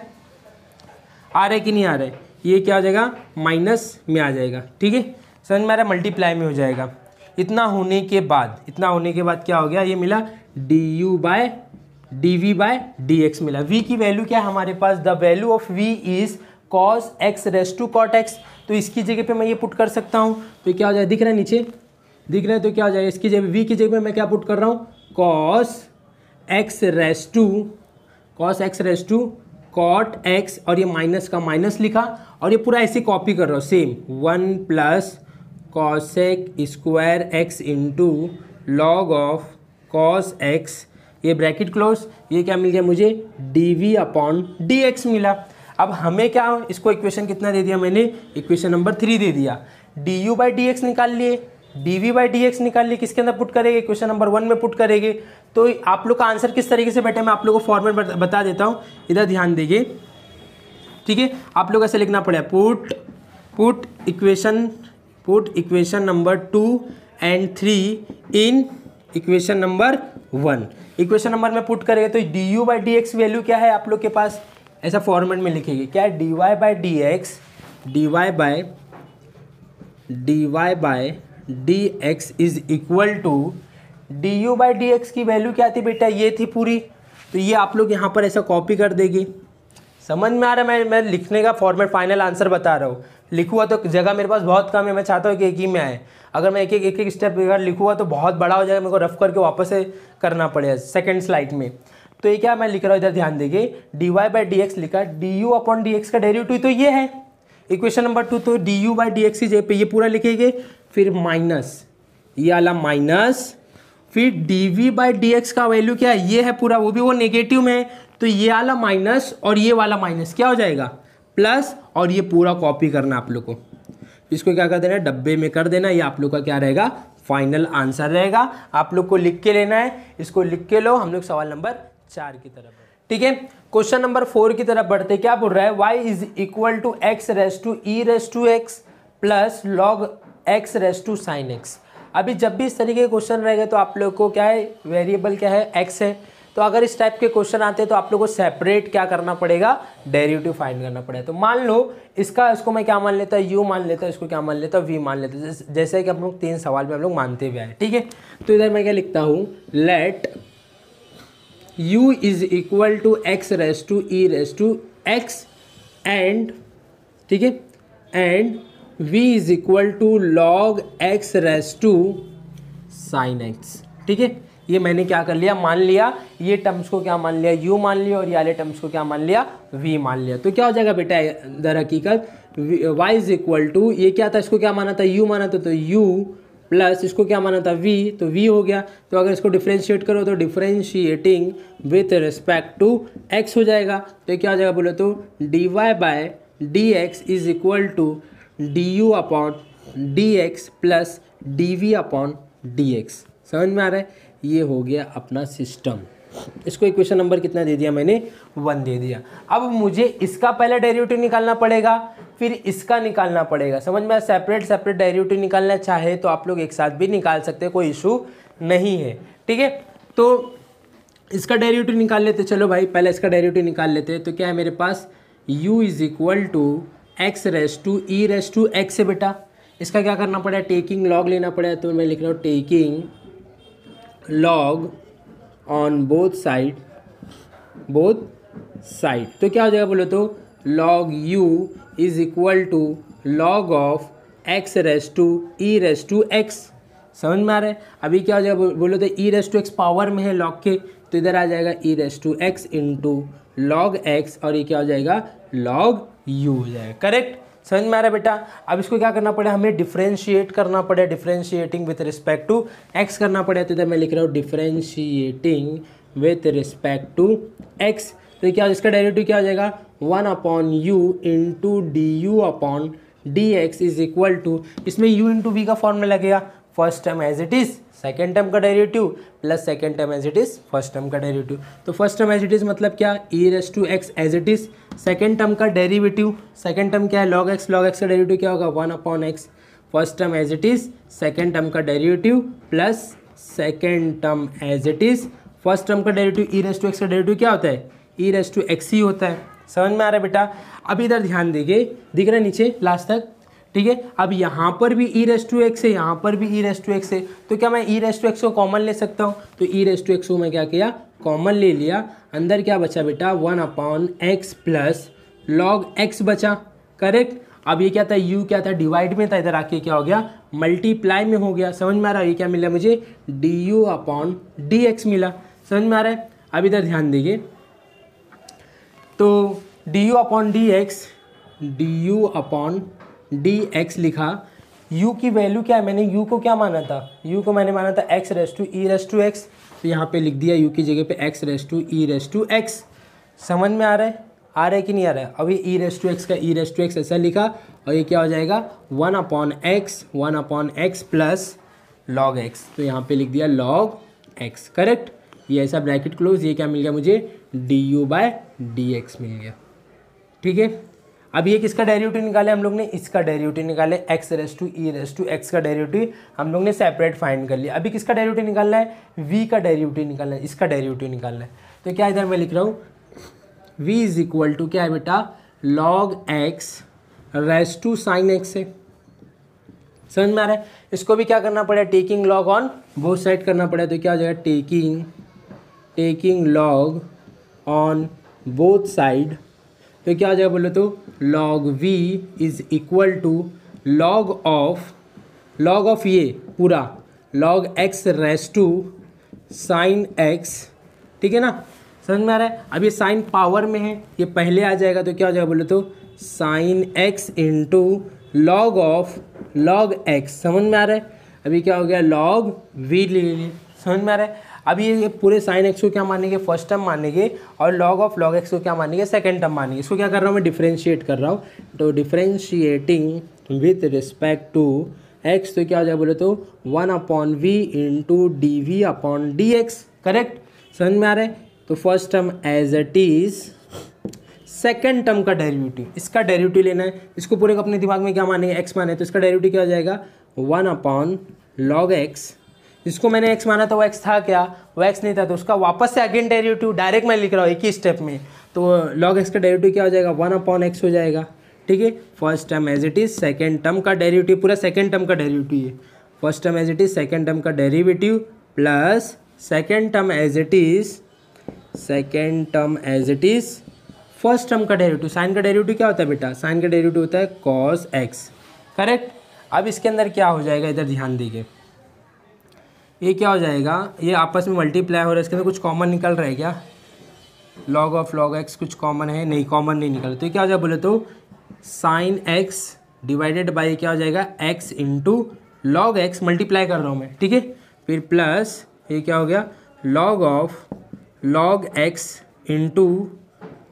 है कि नहीं आ रहा है। ये क्या हो जाएगा, माइनस में आ जाएगा, ठीक है, समझ में आ रहा है, मल्टीप्लाई में हो जाएगा। इतना होने के बाद क्या हो गया, ये मिला dv/dx मिला। v की वैल्यू क्या है हमारे पास, the value of v is cos x raise to cot x। तो इसकी जगह पे मैं ये पुट कर सकता हूँ, तो क्या हो जाएगा, दिख रहा है नीचे, दिख रहा है, तो क्या हो जाएगा, इसकी जगह v की जगह पे मैं क्या पुट कर रहा हूँ, cos x raise to cot x, और ये माइनस का माइनस लिखा, और ये पूरा ऐसे कॉपी कर रहा हूँ same, 1 plus cosec square x into log of cos x, ये ब्रैकेट क्लोज, ये क्या मिल गया मुझे, dv/dx मिला। अब हमें क्या, इसको इक्वेशन कितना दे दिया मैंने, इक्वेशन नंबर 3 दे दिया। du/dx निकाल लिए, dv/dx निकाल लिए, किसके अंदर पुट करेंगे, इक्वेशन नंबर 1 में पुट करेंगे। तो आप लोग का आंसर किस तरीके से बैठे, मैं आप लोग को फॉर्मेट बता देता हूँ, इधर ध्यान दीजिए, ठीक है। आप लोग ऐसे लिखना पड़ेगा, put equation number 2 and 3 in equation number 1। Equation number में पुट करेंगे तो du/dx वैल्यू क्या है आप लोग के पास, ऐसा फॉर्मेट में लिखेंगे, क्या है, dy/dx is equal to, du/dx की वैल्यू क्या थी बेटा, ये थी पूरी। तो ये आप लोग यहाँ पर ऐसा कॉपी कर देंगे, समझ में आ रहा है। मैं लिखने का फॉर्मेट, फाइनल आंसर बता रहा हूँ। लिखूँगा तो जगह मेरे पास बहुत कम है, मैं चाहता हूँ कि एक ही में आए। अगर मैं एक एक स्टेप अगर लिखूँगा तो बहुत बड़ा हो जाएगा, मेरे को रफ करके वापस से करना पड़ेगा सेकंड स्लाइड में। तो ये क्या मैं लिख रहा हूँ, इधर ध्यान देंगे, dy/dx लिखा, du/dx का डेरिवेटिव तो ये है इक्वेशन नंबर 2। तो du/dx की जगह पे ये पूरा लिखेंगे, फिर माइनस, ये वाला माइनस, फिर dv/dx का वैल्यू क्या है, ये है पूरा, वो भी वो नेगेटिव में है, तो ये वाला माइनस और ये वाला माइनस क्या हो जाएगा, प्लस, और ये पूरा कॉपी करना आप लोग को। इसको क्या कर देना, डब्बे में कर देना, ये आप लोग का क्या रहेगा, फाइनल आंसर रहेगा। आप लोग को लिख के लेना है, इसको लिख के लो। हम लोग सवाल नंबर 4 की तरफ, ठीक है। क्वेश्चन नंबर 4 की तरफ बढ़ते, क्या बोल रहा है, y is equal to x raise to e raise to x plus log x raise to sine x. अभी जब भी इस तरीके के क्वेश्चन रहेंगे तो आप लोग को क्या है, वेरिएबल क्या है, एक्स है। तो अगर इस टाइप के क्वेश्चन आते हैं तो आप लोग को सेपरेट क्या करना पड़ेगा, डेरिवेटिव फाइंड करना पड़ेगा। तो मान लो इसको मैं क्या मान लेता, u मान लेता, इसको क्या मान लेता, v मान लेता, जैसे कि हम लोग 3 सवाल में हम लोग मानते हुए आए, ठीक है। तो इधर मैं क्या लिखता हूँ, let u is equal to x raise to e raise to x and, ठीक है, and v is equal to log x raise to sine x, ठीक है। ये मैंने क्या कर लिया, मान लिया, ये टर्म्स को क्या मान लिया, u मान लिया, और ये वाले टर्म्स को क्या मान लिया, v मान लिया। तो क्या हो जाएगा बेटा, दर हकीकत y इज इक्वल टू, ये क्या था, इसको क्या माना था, u माना था, तो u प्लस इसको क्या माना था, v, तो v हो गया। तो अगर इसको डिफ्रेंशिएट करो तो differentiating with respect to x हो जाएगा। तो क्या हो जाएगा बोलो तो, dy by dx is equal to du upon dx plus dv upon dx। समझ में आ रहा है, ये हो गया अपना सिस्टम। इसको इक्वेशन नंबर कितना दे दिया मैंने, 1 दे दिया। अब मुझे इसका पहले डेरिवेटिव निकालना पड़ेगा, फिर इसका निकालना पड़ेगा। समझ में, सेपरेट सेपरेट डेरिवेटिव निकालना चाहे तो आप लोग एक साथ भी निकाल सकते हैं, कोई इशू नहीं है, ठीक है। तो इसका डेरिवेटिव निकाल लेते, चलो भाई पहले इसका डेरिवेटिव निकाल लेते हैं। तो क्या है मेरे पास, u is equal to x raise to e raise to x है बेटा। इसका क्या करना पड़ा, टेकिंग लॉग लेना पड़ा। तो मैं लिख रहा हूँ taking log on both side, तो क्या हो जाएगा बोलो तो, log u is equal to log of x raise to e raise to x. समझ में आ रहा है। अभी क्या हो जाएगा बोलो तो, e raise to x power में है लॉग के, तो इधर आ जाएगा e raise to x into log x, और ये क्या हो जाएगा, लॉग u हो जाएगा। करेक्ट, समझ में आ रहा है बेटा। अब इसको क्या करना पड़े, हमें डिफ्रेंशिएट करना पड़े, differentiating with respect to x करना पड़े। तो इधर मैं लिख रहा हूँ differentiating with respect to x। तो क्या, इसका डेरिवेटिव क्या हो जाएगा, 1 upon u into d u upon d x is equal to, इसमें u इंटू वी का फॉर्मूला लगेगा, first term as it is second term का derivative plus second term as it is first term का derivative. तो first term as it is मतलब क्या, e raise to x as it is, second term का derivative, second term क्या है, log x का derivative क्या होगा, 1 upon x, first term as it is second term का derivative plus second term as it is first term का derivative. E raise to x का derivative क्या होता है, ई रेस टू एक्स ही होता है। समझ में आ रहा है बेटा। अब इधर ध्यान देंगे, दिख रहा है नीचे लास्ट तक, ठीक है। अब यहाँ पर भी ई रेस टू एक्स है, यहाँ पर भी ई रेस टू एक्स है, तो क्या मैं ई रेस टू एक्स को कॉमन ले सकता हूँ। तो ई रेस टू एक्स को मैं क्या किया, कॉमन ले लिया। अंदर क्या बचा बेटा, 1 upon x plus log x बचा। करेक्ट। अब ये क्या था, u क्या था, डिवाइड में था, इधर आके क्या हो गया, मल्टीप्लाई में हो गया। समझ में आ रहा है, ये क्या मिला मुझे, d u upon d x मिला। समझ में आ रहा है। अब इधर ध्यान देंगे, तो d u upon d x, D u upon d x लिखा। u की वैल्यू क्या है, मैंने u को क्या माना था, u को मैंने माना था x raise to e raise to x, तो यहाँ पे लिख दिया u की जगह पे x raise to e raise to x. समझ में आ रहा है कि नहीं आ रहा है। अब ये ई रेस टू एक्स का ई रेस टू एक्स ऐसा लिखा, और ये क्या हो जाएगा, 1 upon x plus log x, तो यहाँ पे लिख दिया लॉग एक्स। करेक्ट। ये ऐसा ब्रैकेट क्लोज, ये क्या मिल गया मुझे, d u by d x मिल गया। ठीक है। अब ये किसका डेरिवेटिव निकाले हम लोग ने, इसका डेरिवेटिव निकाले, x raise to e raise to x का डेरिवेटिव हम लोग ने सेपरेट फाइंड कर लिया। अभी किसका डेरिवेटिव निकालना है, v का डेरिवेटिव निकालना है, इसका डेरिवेटिव निकालना है। तो क्या इधर मैं लिख रहा हूँ, v इज इक्वल टू क्या है बेटा, log x raise to sine x है। समझ में आ रहा है। इसको भी क्या करना पड़ेगा, taking log on both side करना पड़ेगा। तो क्या हो जाएगा, taking log on both side, तो क्या हो जाएगा बोलो तो, log v is equal to log of ये पूरा log x raise to sine x। ठीक है ना, समझ में आ रहा है। अब ये साइन पावर में है, ये पहले आ जाएगा, तो क्या हो जाएगा बोलो तो, sine x into log of log x। समझ में आ रहा है। अभी क्या हो गया, लॉग v ले लिए। समझ में आ रहा है। अब ये पूरे साइन एक्स को क्या मानेंगे, फर्स्ट टर्म मानेंगे, और लॉग ऑफ लॉग एक्स को क्या मानेंगे, सेकंड टर्म मानेंगे। इसको क्या कर रहा हूँ मैं, डिफ्रेंशिएट कर रहा हूँ। तो differentiating with respect to x, तो क्या हो जाएगा बोले तो 1/v into d v upon d x. Correct, समझ में आ रहा है। तो first term as it is, second term का डेरिवेटिव, इसका डेरिवेटिव लेना है। इसको पूरे को अपने दिमाग में क्या मानेंगे, एक्स माने, तो इसका डेरिवेटिव क्या हो जाएगा 1/log x। जिसको मैंने एक्स माना था वो एक्स था क्या, वो एक्स नहीं था, तो उसका वापस से अगेन डेरिवेटिव डायरेक्ट मैं लिख रहा हूँ एक ही स्टेप में। तो log x का डेरिवेटिव क्या हो जाएगा 1/x हो जाएगा। ठीक है, first term as it is, second term का डेरिवेटिव, पूरा सेकेंड टर्म का डेरिवेटिव है। First term as it is, second term का derivative plus second term as it is, second term as it is, first term का derivative. Sine का derivative क्या होता है बेटा, साइन का डेरिवेटिव होता है cos x। करेक्ट। अब इसके अंदर क्या हो जाएगा, इधर ध्यान दीजिए, ये क्या हो जाएगा, ये आपस में मल्टीप्लाई हो रहा है, इसके अंदर कुछ कॉमन निकल रहा है क्या, log ऑफ log x कुछ कॉमन है, नहीं कॉमन नहीं निकल, तो ये क्या हो जाएगा बोले तो साइन x डिवाइडेड बाई क्या हो जाएगा x into log x, multiply कर रहा हूँ मैं, ठीक है, फिर प्लस ये क्या हो गया log of log x into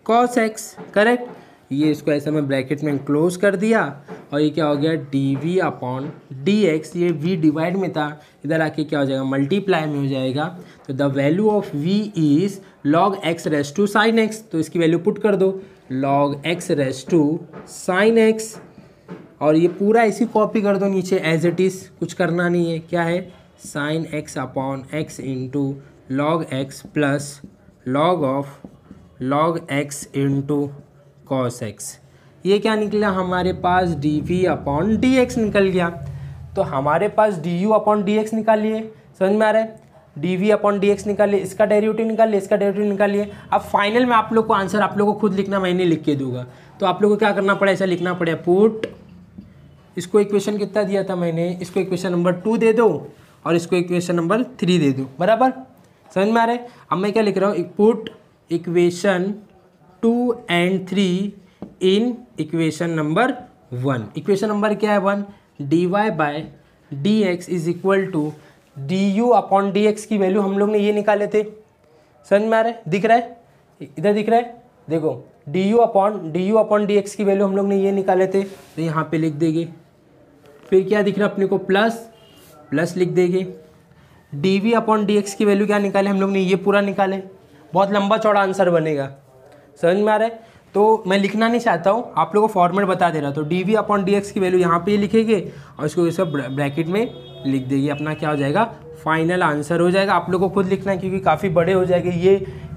cos x। Correct, ये इसको ऐसा मैं ब्रैकेट में क्लोज कर दिया, और ये क्या हो गया d v upon d x, ये v डिवाइड में था, इधर आके क्या हो जाएगा मल्टीप्लाई में हो जाएगा। तो the value of v is log x raise to sine x, तो इसकी वैल्यू पुट कर दो log x raise to sine x, और ये पूरा इसी कॉपी कर दो नीचे एज इट इज़, कुछ करना नहीं है, क्या है sine x upon x into log x plus log of log x into cos x। ये क्या निकला हमारे पास d v upon d x निकल गया। तो हमारे पास d u upon d x निकालिए, समझ में आ रहा है, d v upon d x निकालिए, इसका डेरिवेटिव निकालिए, इसका डेरिवेटिव निकालिए। अब फाइनल में आप लोग को आंसर आप लोग को खुद लिखना, मैं नहीं लिख के दूंगा, तो आप लोग को क्या करना पड़ेगा, ऐसा लिखना पड़ेगा पुट, इसको इक्वेशन कितना दिया था मैंने, इसको इक्वेशन नंबर 2 दे दो और इसको इक्वेशन नंबर 3 दे दो, बराबर, समझ में आ रहा है। अब मैं क्या लिख रहा हूँ, put equation 2 and 3 in equation number 1। Equation number क्या है 1, d y by d x is equal to d u upon d x की वैल्यू हम लोग ने ये निकाले थे, समझ में आ रहा है, दिख रहा है, इधर दिख रहा है, देखो D u upon d x की वैल्यू हम लोग ने ये निकाले थे, तो यहाँ पे लिख देंगे। फिर क्या दिख रहा है अपने को, प्लस लिख देंगे। D v upon d x की वैल्यू क्या निकाले हम लोग ने, ये पूरा निकाले, बहुत लंबा चौड़ा आंसर बनेगा, समझ में आ रहा है। तो मैं लिखना नहीं चाहता हूँ, आप लोगों को फॉर्मेट बता दे रहा, तो d v upon d x की वैल्यू यहाँ पे लिखेंगे और इसको ये सब ब्रैकेट में लिख देंगे, अपना क्या हो जाएगा फाइनल आंसर हो जाएगा। आप लोगों को खुद लिखना है क्योंकि काफ़ी बड़े हो जाएंगे,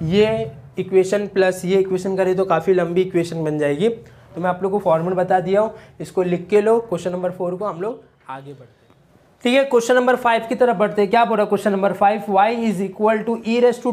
ये इक्वेशन प्लस ये इक्वेशन करें तो काफ़ी लंबी इक्वेशन बन जाएगी। तो मैं आप लोग को फॉर्मेट बता दिया हूँ, इसको लिख के लो। क्वेश्चन नंबर 4 को हम लोग आगे बढ़ते हैं, ठीक है। क्वेश्चन नंबर 5 की तरफ बढ़ते हैं। क्या बोल रहा है question number 5, y is equal to e raise to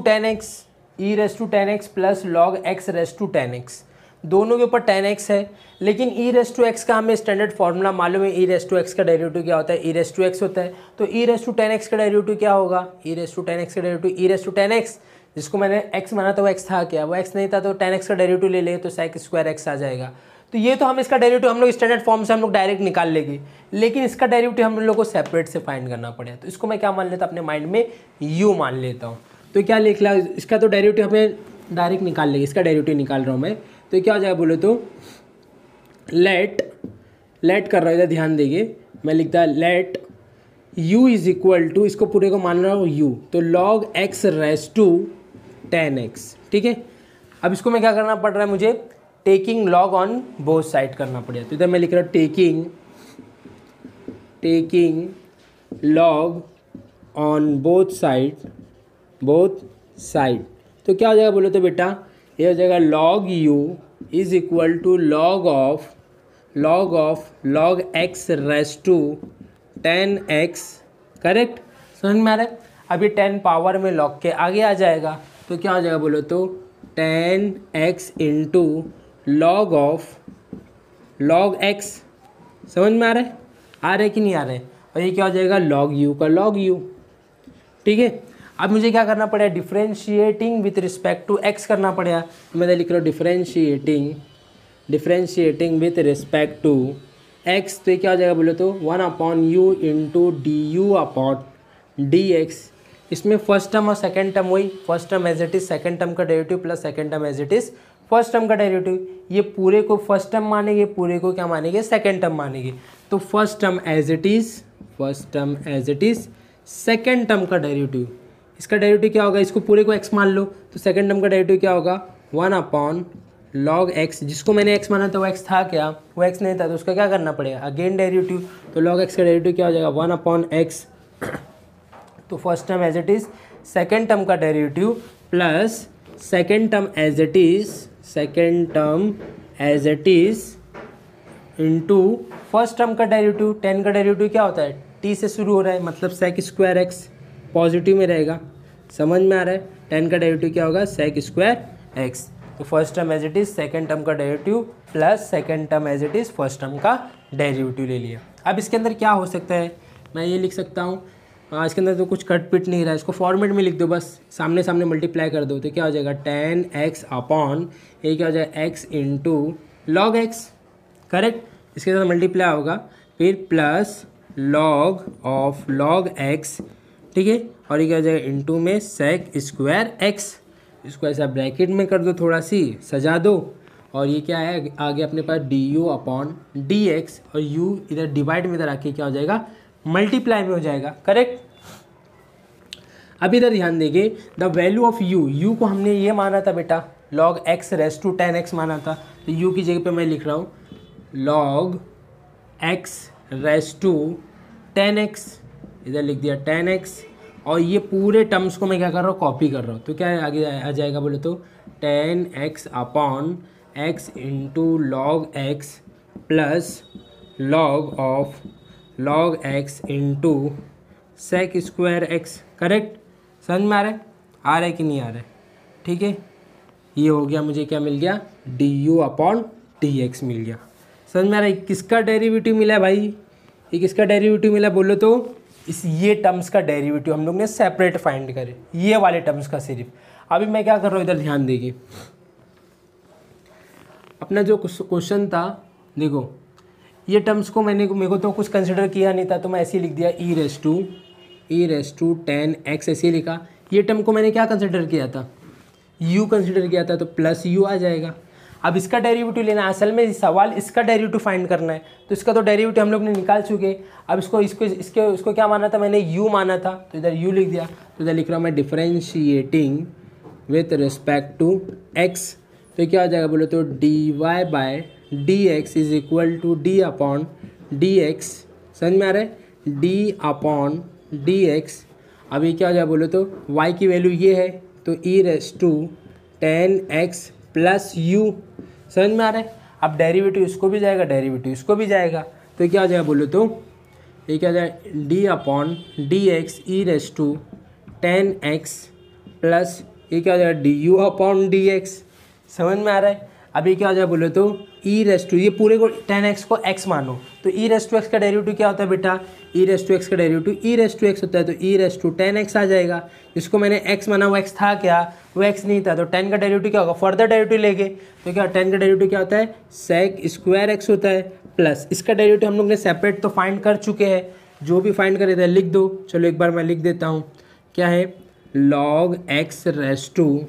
10x plus log x raise to 10x। दोनों के ऊपर 10x है, लेकिन ई रेस टू एक्स का हमें स्टैंडर्ड फॉर्मूला मालूम है, ई रेस टू एक्स का डेरिवेटिव क्या होता है, ई रेस टू एक्स होता है। तो ई रेस टू 10x का डेरिवेटिव क्या होगा, ई रेस टू 10x का derivative e raise to 10x, जिसको मैंने x माना था वो x था क्या, वो x नहीं था, तो 10x का डेरिवेटिव ले ले तो sec स्क्वायर x आ जाएगा। तो ये तो हम इसका डेरिवेटिव हम लोग स्टैंडर्ड फॉर्म से हम लोग डायरेक्ट निकाल लेंगे, लेकिन इसका डेरिवेटिव हम लोग को सेपरेट से फाइंड करना पड़ेगा। तो इसको मैं क्या मान लेता हूँ, अपने माइंड में u मान लेता हूँ। तो क्या लिख ला, इसका तो डेरिवेटिव हमें डायरेक्ट निकाल लेंगे, इसका डेरिवेटिव निकाल रहा हूँ मैं। तो क्या हो जाएगा बोले तो लेट कर रहा हूँ, इधर ध्यान देंगे, मैं लिखता let u is equal to, इसको पूरे को मान रहा हूँ u, तो log x raise to 10x, ठीक है। अब इसको मैं क्या करना पड़ रहा है, मुझे taking log on both side करना पड़ेगा। तो इधर मैं लिख रहा हूँ taking log on both side. तो क्या हो जाएगा बोले तो बेटा, ये हो जाएगा log u is equal to log of log x raise to 10x, correct, समझ में आ रहा है। अभी 10 पावर में log के आगे आ जाएगा, तो क्या हो जाएगा बोलो तो 10x into log of log x, समझ में आ रहा है कि नहीं आ रहा है। और ये क्या हो जाएगा log u का log u, ठीक है। अब मुझे क्या करना पड़ेगा, differentiating with respect to x करना पड़ेगा। मैं लिख रहा हूँ differentiating with respect to x, तो ये क्या हो जाएगा बोले तो 1/u into d u upon d x. इसमें फर्स्ट टर्म और सेकंड टर्म वही, first term as it is second term का derivative plus second term as it is first term का डेरिवेटिव। ये पूरे को फर्स्ट टर्म मानेंगे, पूरे को क्या मानेंगे सेकंड टर्म मानेंगे। तो first term as it is first term as it is, second term का डेरिवेटिव, इसका डेरिवेटिव क्या होगा, इसको पूरे को x मान लो तो सेकेंड टर्म का डेरिवेटिव क्या होगा 1 log x, जिसको मैंने x माना था वो x था क्या, वो x नहीं था तो उसका क्या करना पड़ेगा अगेन डेरिवेटिव, तो log x का डेरिवेटिव क्या हो जाएगा 1/x, तो first term as it is, second term का derivative plus second term as it is into first term का डेरिवेटिव, 10 का डेरिवेटिव क्या होता है t से शुरू हो रहा है मतलब sec स्क्वायर x पॉजिटिव में रहेगा, समझ में आ रहा है, 10 का डेरिवेटिव क्या होगा sec स्क्वायर x, तो first term as it is second term का derivative plus second term as it is first term का डेरिवेटिव ले लिया। अब इसके अंदर क्या हो सकता है, मैं ये लिख सकता हूँ, इसके अंदर तो कुछ कट पिट नहीं रहा है, इसको फॉर्मेट में लिख दो, बस सामने सामने मल्टीप्लाई कर दो तो क्या हो जाएगा 10x अपॉन ये क्या हो जाएगा x into log x, correct, इसके साथ मल्टीप्लाई होगा फिर plus log of log x, ठीक है, और ये क्या हो जाएगा इंटू में sec स्क्वायर x, इसको ऐसा ब्रैकेट में कर दो, थोड़ा सी सजा दो, और ये क्या है आगे अपने पास du अपॉन dx, और u इधर डिवाइड में इधर आके क्या हो जाएगा मल्टीप्लाई में हो जाएगा, करेक्ट। अब इधर ध्यान देंगे द वैल्यू ऑफ u को हमने ये माना था बेटा log x raise to 10x माना था, तो u की जगह पे मैं लिख रहा हूँ log x raise to 10x, इधर लिख दिया 10x, और ये पूरे टर्म्स को मैं क्या कर रहा हूँ कॉपी कर रहा हूँ, तो क्या आगे आ जाएगा बोले तो 10x upon x into log x plus log of log x into sec square x, correct, समझ में आ रहा है कि नहीं आ रहा है, ठीक है, ये हो गया, मुझे क्या मिल गया du अपॉन dx मिल गया, समझ में आ रहा है। किसका डेरिवेटिव मिला है भाई, ये किसका डेरिवेटिव मिला बोलो तो इस ये टर्म्स का डेरिवेटिव हम लोग ने सेपरेट फाइंड करे, ये वाले टर्म्स का सिर्फ। अभी मैं क्या कर रहा हूँ इधर ध्यान देंगे, अपना जो क्वेश्चन था देखो, ये टर्म्स को मेरे को तो कुछ कंसिडर किया नहीं था, तो मैं ऐसे ही लिख दिया e रेस टू 10x ऐसे ही लिखा। ये टर्म को मैंने क्या कंसिडर किया था u कंसिडर किया था, तो प्लस u आ जाएगा। अब इसका डेरिवेटिव लेना, असल में सवाल इसका डेरिवेटिव फाइंड करना है, तो इसका तो डेरिवेटिव हम लोग ने निकाल चुके। अब इसको क्या माना था मैंने u माना था, तो इधर u लिख दिया, तो इधर लिख रहा हूँ मैं differentiating with respect to x, तो क्या हो जाएगा बोले तो dy by dx is equal to d upon dx, समझ में आ रहा है, d अपॉन dx। अब ये क्या हो जाएगा बोले तो y की वैल्यू ये है, तो e raise to 10x plus u, समझ में आ रहा है। अब डेरिवेटिव इसको भी जाएगा, डेरिवेटिव इसको भी जाएगा, तो क्या हो जाएगा बोले तो ये क्या हो जाएगा d upon dx e raise to 10x plus ये क्या हो जाएगा du अपॉन dx, समझ में आ रहा है। अभी क्या हो जाए बोले तो e रेस टू, ये पूरे को 10x को x मानो, तो e रेस टू x का डेरिवेटिव क्या होता है बेटा, e रेस टू x का derivative e raise to x होता है, तो e रेस टू 10x आ जाएगा। जिसको मैंने x माना वो x था क्या, वो x नहीं था, तो 10 का डेरिवेटिव क्या होगा, फर्दर डेरिवेटिव लेंगे, तो क्या 10 का डेरिवेटिव क्या होता है sec स्क्वायर x होता है, प्लस इसका डेरिवेटिव हम लोग ने सेपरेट तो फाइंड कर चुके हैं, जो भी फाइंड करे थे लिख दो। चलो एक बार मैं लिख देता हूँ, क्या है log x raise to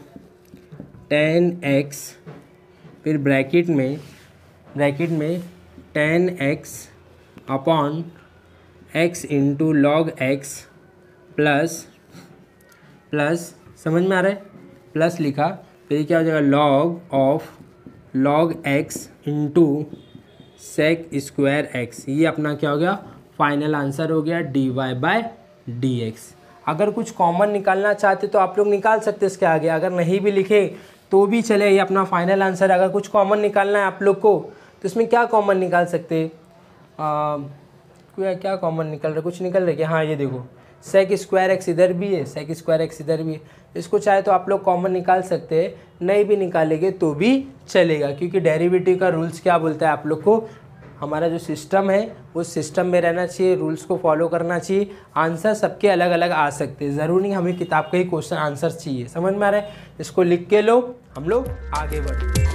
10x, फिर ब्रैकेट में 10x upon x into log x plus समझ में आ रहा है, प्लस लिखा, फिर क्या हो जाएगा log of log x into sec square x, ये अपना क्या हो गया फाइनल आंसर हो गया dy बाय dx। अगर कुछ कॉमन निकालना चाहते तो आप लोग निकाल सकते इसके आगे, अगर नहीं भी लिखे तो भी चले, ये अपना फाइनल आंसर। अगर कुछ कॉमन निकालना है आप लोग को तो इसमें क्या कॉमन निकाल सकते, क्या कॉमन निकल रहा है, कुछ निकल रहा है क्या, हाँ ये देखो सेक स्क्वायर एक्स इधर भी है, सेक स्क्वायर एक्स इधर भी है, इसको चाहे तो आप लोग कॉमन निकाल सकते हैं, नहीं भी निकालेंगे तो भी चलेगा, क्योंकि डेरिवेटिव का रूल्स क्या बोलता है आप लोग को, हमारा जो सिस्टम है उस सिस्टम में रहना चाहिए, रूल्स को फॉलो करना चाहिए। आंसर सबके अलग अलग आ सकते हैं, ज़रूरी नहीं हमें किताब का ही क्वेश्चन आंसर चाहिए, समझ में आ रहा है। इसको लिख के लो, हम लोग आगे बढ़ते हैं।